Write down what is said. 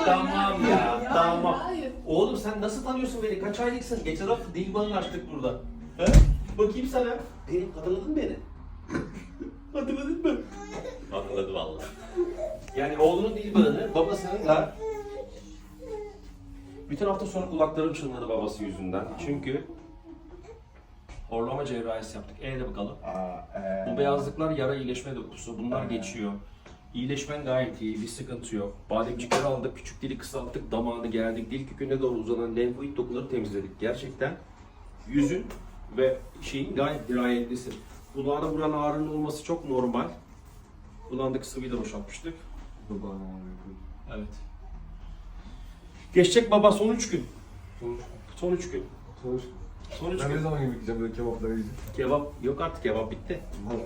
Tamam ya, tamam. Hayır. Oğlum sen nasıl tanıyorsun beni? Kaç aylıksın? Geçen hafta dil bağını açtık burada. He? Bakayım sana. Beni hatırladın mı beni? Hatırladın mı? Hatırladı vallahi. Yani oğlunun dil bağını, babasının da bütün hafta sonu kulaklarım çınladı babası yüzünden. Çünkü horlama cerrahisi yaptık. De bakalım. Bu beyazlıklar yara iyileşme dokusu. Bunlar geçiyor. İyileşmen gayet iyi, bir sıkıntı yok. Bademcikleri aldık, küçük dili kısalttık, damağını gerdik, dil köküne doğru uzanan lenfoid dokuları temizledik. Gerçekten yüzün ve şeyin gayet dirayetlisin. Kulağına vuran ağrının olması çok normal. Kulağındaki sıvıyı da boşaltmıştık. Evet. Geçecek baba son 3 gün. Son 3 gün. Son 3 Ben ne gün. zaman yemek yiyeceğim böyle kebapları yiyeceğim? Kebap yok artık, kebap bitti. Tamam.